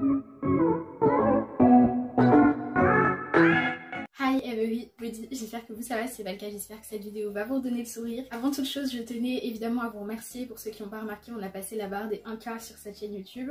Hi everybody, j'espère que ça va, c'est pas le cas, j'espère que cette vidéo va vous donner le sourire. Avant toute chose, je tenais évidemment à vous remercier. Pour ceux qui n'ont pas remarqué, on a passé la barre des 1K sur cette chaîne YouTube.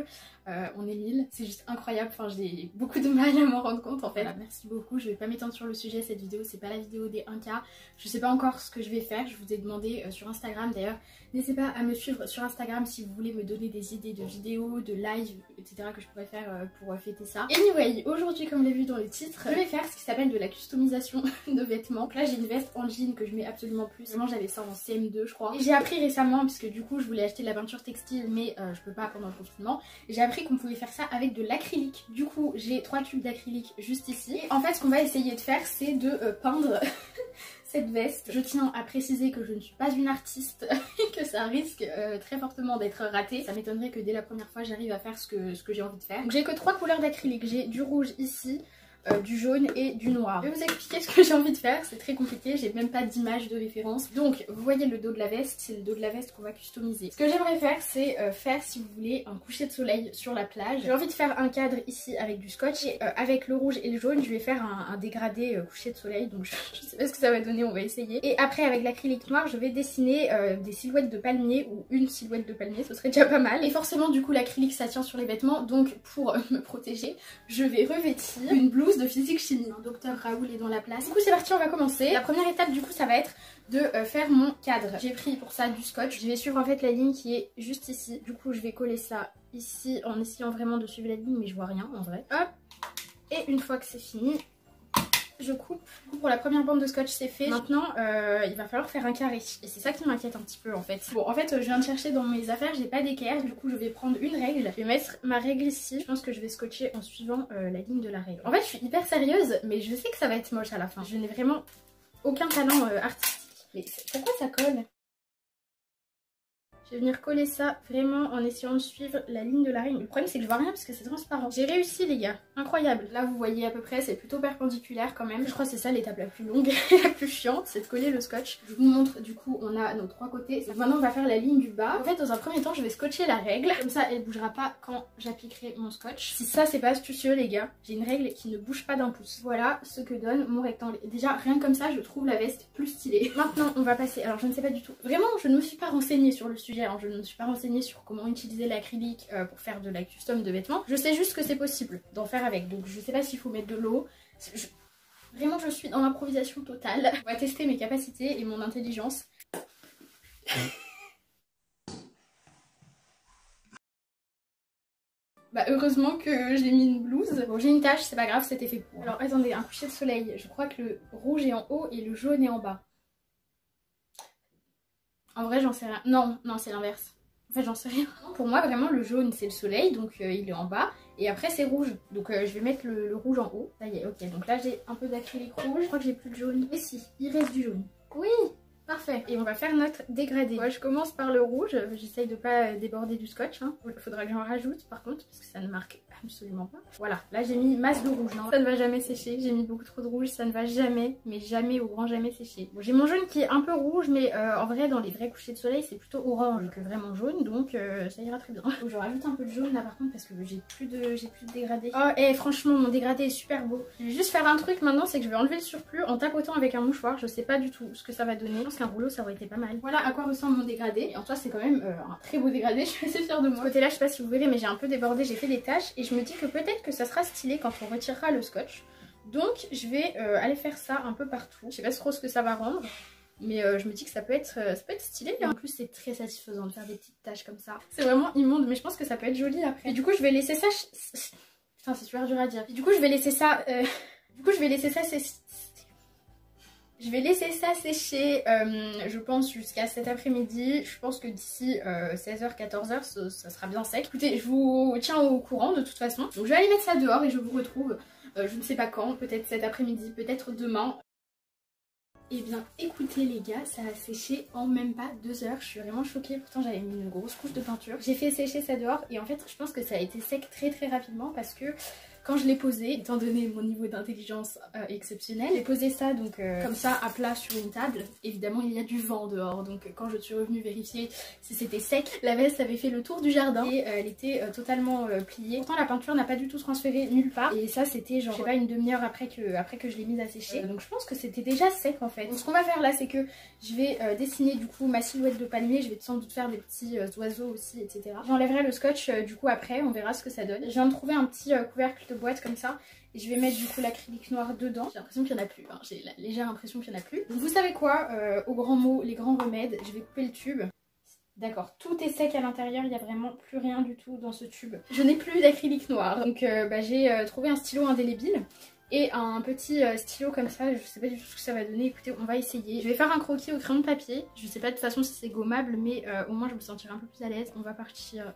On est 1000, c'est juste incroyable, enfin j'ai beaucoup de mal à m'en rendre compte en fait. Voilà, merci beaucoup, je vais pas m'étendre sur le sujet, cette vidéo c'est pas la vidéo des 1K. Je sais pas encore ce que je vais faire, je vous ai demandé sur Instagram d'ailleurs. N'hésitez pas à me suivre sur Instagram si vous voulez me donner des idées de vidéos, de live, etc. que je pourrais faire pour fêter ça. Anyway, aujourd'hui comme vous l'avez vu dans le titre, je vais faire ce qui s'appelle de la customisation de vêtements. Donc là j'ai une veste en jean que je mets absolument plus. Vraiment j'avais ça en CM2 je crois. Et j'ai appris récemment, puisque du coup je voulais acheter de la peinture textile mais je peux pas pendant le confinement. J'ai appris qu'on pouvait faire ça avec de l'acrylique. Du coup j'ai 3 tubes d'acrylique juste ici. Et en fait ce qu'on va essayer de faire c'est de peindre cette veste. Je tiens à préciser que je ne suis pas une artiste et que ça risque très fortement d'être raté. Ça m'étonnerait que dès la première fois j'arrive à faire ce que j'ai envie de faire. Donc j'ai que 3 couleurs d'acrylique. J'ai du rouge ici, du jaune et du noir. Je vais vous expliquer ce que j'ai envie de faire, c'est très compliqué, j'ai même pas d'image de référence. Donc vous voyez le dos de la veste, c'est le dos de la veste qu'on va customiser. Ce que j'aimerais faire c'est faire, si vous voulez, un coucher de soleil sur la plage. J'ai envie de faire un cadre ici avec du scotch et avec le rouge et le jaune je vais faire un dégradé coucher de soleil. Donc je sais pas ce que ça va donner, on va essayer. Et après avec l'acrylique noir je vais dessiner des silhouettes de palmier ou une silhouette de palmier, ce serait déjà pas mal. Et forcément du coup l'acrylique ça tient sur les vêtements, donc pour me protéger je vais revêtir une blouse de physique chimie. Docteur Raoul est dans la place. Du coup c'est parti, on va commencer. La première étape du coup ça va être de faire mon cadre. J'ai pris pour ça du scotch. Je vais suivre en fait la ligne qui est juste ici. Du coup je vais coller ça ici en essayant vraiment de suivre la ligne, mais je vois rien en vrai. Hop. Et une fois que c'est fini, je coupe. Du coup, pour la première bande de scotch c'est fait. Maintenant il va falloir faire un carré et c'est ça qui m'inquiète un petit peu en fait. Bon en fait je viens de chercher dans mes affaires, j'ai pas d'équerre, du coup je vais prendre une règle. Je vais mettre ma règle ici. Je pense que je vais scotcher en suivant la ligne de la règle. En fait je suis hyper sérieuse mais je sais que ça va être moche à la fin. Je n'ai vraiment aucun talent artistique. Mais pourquoi ça colle ? Je vais venir coller ça vraiment en essayant de suivre la ligne de la règle. Le problème c'est que je vois rien parce que c'est transparent. J'ai réussi les gars, incroyable. Là vous voyez à peu près, c'est plutôt perpendiculaire quand même. Je crois que c'est ça l'étape la plus longue et la plus chiante, c'est de coller le scotch. Je vous montre du coup, on a nos 3 côtés. Maintenant on va faire la ligne du bas. En fait dans un premier temps je vais scotcher la règle. Comme ça elle bougera pas quand j'appliquerai mon scotch. Si ça c'est pas astucieux les gars, j'ai une règle qui ne bouge pas d'un pouce. Voilà ce que donne mon rectangle. Déjà rien comme ça je trouve la veste plus stylée. Maintenant on va passer, alors je ne sais pas du tout. Vraiment je ne me suis pas renseignée sur le sujet. Alors, je ne me suis pas renseignée sur comment utiliser l'acrylique pour faire de la custom de vêtements. Je sais juste que c'est possible d'en faire avec. Donc je sais pas s'il faut mettre de l'eau. Vraiment je suis dans l'improvisation totale. On va tester mes capacités et mon intelligence. Bah heureusement que j'ai mis une blouse. Bon j'ai une tache, c'est pas grave, c'était fait pour. Alors attendez, un coucher de soleil. Je crois que le rouge est en haut et le jaune est en bas. En vrai j'en sais rien. Non, non c'est l'inverse. En fait j'en sais rien. Pour moi vraiment le jaune c'est le soleil, donc il est en bas. Et après c'est rouge. Donc je vais mettre le rouge en haut. Ça y est, ok. Donc là j'ai un peu d'acrylique rouge. Je crois que j'ai plus de jaune. Et si, il reste du jaune. Oui, parfait. Et on va faire notre dégradé. Moi je commence par le rouge. J'essaye de pas déborder du scotch. Hein. Il faudra que j'en rajoute par contre, parce que ça ne marque absolument pas. Voilà, là j'ai mis masse de rouge. Non, ça ne va jamais sécher. J'ai mis beaucoup trop de rouge. Ça ne va jamais, mais jamais au grand jamais sécher. Bon, j'ai mon jaune qui est un peu rouge, mais en vrai dans les vrais couchers de soleil c'est plutôt orange que vraiment jaune. Donc ça ira très bien. Faut que je rajoute un peu de jaune là par contre parce que j'ai plus de dégradé. Oh et franchement mon dégradé est super beau. Je vais juste faire un truc maintenant, c'est que je vais enlever le surplus en tapotant avec un mouchoir. Je sais pas du tout ce que ça va donner. Je pense qu'un rouleau ça aurait été pas mal. Voilà à quoi ressemble mon dégradé. Et en soi c'est quand même un très beau dégradé. Je suis assez fière de moi. De ce côté là je sais pas si vous verrez mais j'ai un peu débordé, j'ai fait des taches et je me dis que peut-être que ça sera stylé quand on retirera le scotch. Donc je vais aller faire ça un peu partout. Je sais pas trop ce que ça va rendre. Mais je me dis que ça peut être stylé. Et en plus c'est très satisfaisant de faire des petites taches comme ça. C'est vraiment immonde mais je pense que ça peut être joli après. Et du coup je vais laisser ça... Putain c'est super dur à dire. Et du coup je vais laisser ça... Je vais laisser ça sécher, je pense, jusqu'à cet après-midi. Je pense que d'ici 16h, 14h, ça sera bien sec. Écoutez, je vous tiens au courant de toute façon. Donc je vais aller mettre ça dehors et je vous retrouve, je ne sais pas quand, peut-être cet après-midi, peut-être demain. Et bien écoutez les gars, ça a séché en même pas 2 heures. Je suis vraiment choquée, pourtant j'avais mis une grosse couche de peinture. J'ai fait sécher ça dehors et en fait je pense que ça a été sec très rapidement parce que quand je l'ai posé, étant donné mon niveau d'intelligence exceptionnel, j'ai posé ça donc comme ça à plat sur une table. Évidemment il y a du vent dehors, donc quand je suis revenue vérifier si c'était sec, la veste avait fait le tour du jardin et elle était totalement pliée. Pourtant la peinture n'a pas du tout transféré nulle part, et ça c'était genre je sais pas une demi-heure après que je l'ai mise à sécher, donc je pense que c'était déjà sec en fait. Donc ce qu'on va faire là, c'est que je vais dessiner du coup ma silhouette de palmier, je vais sans doute faire des petits oiseaux aussi, etc. J'enlèverai le scotch du coup après, on verra ce que ça donne. Je viens de trouver un petit couvercle de boîte comme ça, et je vais mettre du coup l'acrylique noir dedans. J'ai l'impression qu'il n'y en a plus, hein. J'ai la légère impression qu'il n'y en a plus. Donc vous savez quoi, au grand mot, les grands remèdes, je vais couper le tube. D'accord, tout est sec à l'intérieur, il n'y a vraiment plus rien du tout dans ce tube. Je n'ai plus d'acrylique noir, donc j'ai trouvé un stylo indélébile et un petit stylo comme ça. Je sais pas du tout ce que ça va donner, écoutez, on va essayer. Je vais faire un croquis au crayon de papier, je sais pas de toute façon si c'est gommable, mais au moins je me sentirai un peu plus à l'aise. On va partir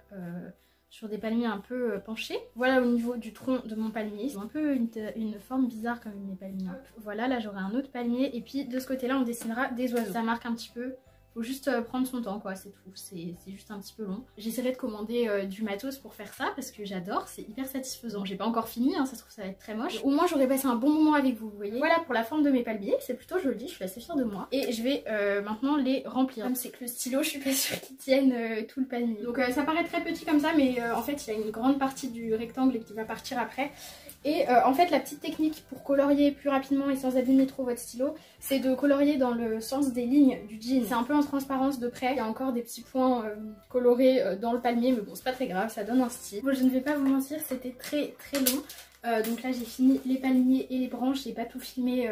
sur des palmiers un peu penchés. Voilà au niveau du tronc de mon palmier, c'est un peu une forme bizarre comme mes palmiers. Voilà, là j'aurai un autre palmier, et puis de ce côté là on dessinera des oiseaux. Ça marque un petit peu. Faut juste prendre son temps quoi, c'est tout, c'est juste un petit peu long. J'essaierai de commander du matos pour faire ça parce que j'adore, c'est hyper satisfaisant. J'ai pas encore fini, hein, ça se trouve ça va être très moche. Au moins j'aurais passé un bon moment avec vous, vous voyez. Voilà pour la forme de mes palmiers, c'est plutôt joli, je suis assez fière de moi. Et je vais maintenant les remplir. Comme c'est que le stylo, je suis pas sûre qu'il tienne tout le palmier. Donc ça paraît très petit comme ça, mais en fait il y a une grande partie du rectangle qui va partir après. Et en fait la petite technique pour colorier plus rapidement et sans abîmer trop votre stylo, c'est de colorier dans le sens des lignes du jean. C'est un peu en transparence de près, il y a encore des petits points colorés dans le palmier, mais bon c'est pas très grave, ça donne un style. Bon, je ne vais pas vous mentir, c'était très long. Donc là j'ai fini les palmiers et les branches, j'ai pas tout filmé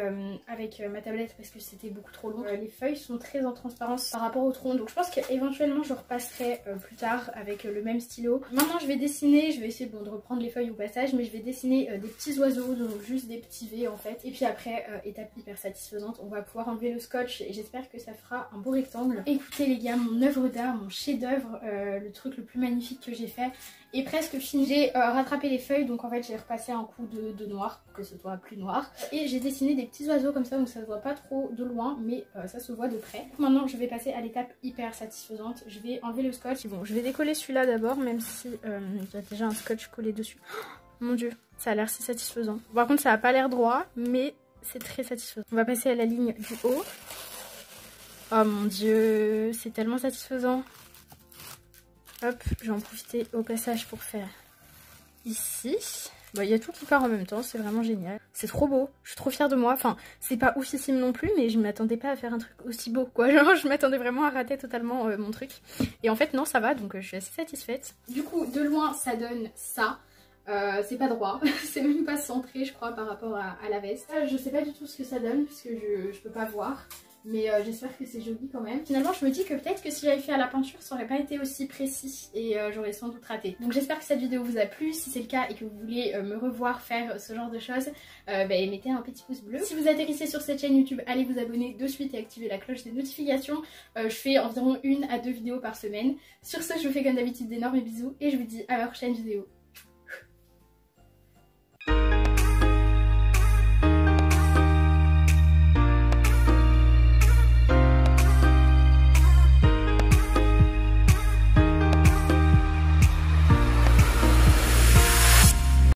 avec ma tablette parce que c'était beaucoup trop long. Les feuilles sont très en transparence par rapport au tronc, donc je pense qu'éventuellement je repasserai plus tard avec le même stylo. Maintenant je vais dessiner, je vais essayer de reprendre les feuilles au passage, mais je vais dessiner des petits oiseaux, donc juste des petits V en fait. Et puis après, étape hyper satisfaisante, on va pouvoir enlever le scotch et j'espère que ça fera un beau rectangle. Écoutez les gars, mon œuvre d'art, mon chef d'œuvre, le truc le plus magnifique que j'ai fait est presque fini. J'ai rattrapé les feuilles, donc en fait j'ai repassé un coup de noir pour que ce soit plus noir. Et j'ai dessiné des petits oiseaux comme ça, donc ça se voit pas trop de loin, mais ça se voit de près. Maintenant je vais passer à l'étape hyper satisfaisante. Je vais enlever le scotch. Bon, je vais décoller celui-là d'abord, même si il y a déjà un scotch collé dessus. Oh, mon dieu, ça a l'air si satisfaisant. Par contre ça a pas l'air droit, mais c'est très satisfaisant. On va passer à la ligne du haut. Oh mon dieu, c'est tellement satisfaisant. Hop, je vais en profiter au passage pour faire ici. Bon, il y a tout qui part en même temps, c'est vraiment génial. C'est trop beau, je suis trop fière de moi. Enfin, c'est pas oufissime non plus, mais je m'attendais pas à faire un truc aussi beau, quoi. Genre, je m'attendais vraiment à rater totalement mon truc. Et en fait, non, ça va, donc je suis assez satisfaite. Du coup, de loin, ça donne ça. C'est pas droit, c'est même pas centré, je crois, par rapport à la veste. Je sais pas du tout ce que ça donne, puisque je peux pas voir. Mais j'espère que c'est joli quand même. Finalement je me dis que peut-être que si j'avais fait à la peinture ça aurait pas été aussi précis et j'aurais sans doute raté. Donc j'espère que cette vidéo vous a plu. Si c'est le cas et que vous voulez me revoir faire ce genre de choses, mettez un petit pouce bleu. Si vous atterrissez sur cette chaîne YouTube, allez vous abonner de suite et activer la cloche des notifications. Je fais environ 1 à 2 vidéos par semaine. Sur ce, je vous fais comme d'habitude d'énormes bisous et je vous dis à la prochaine vidéo.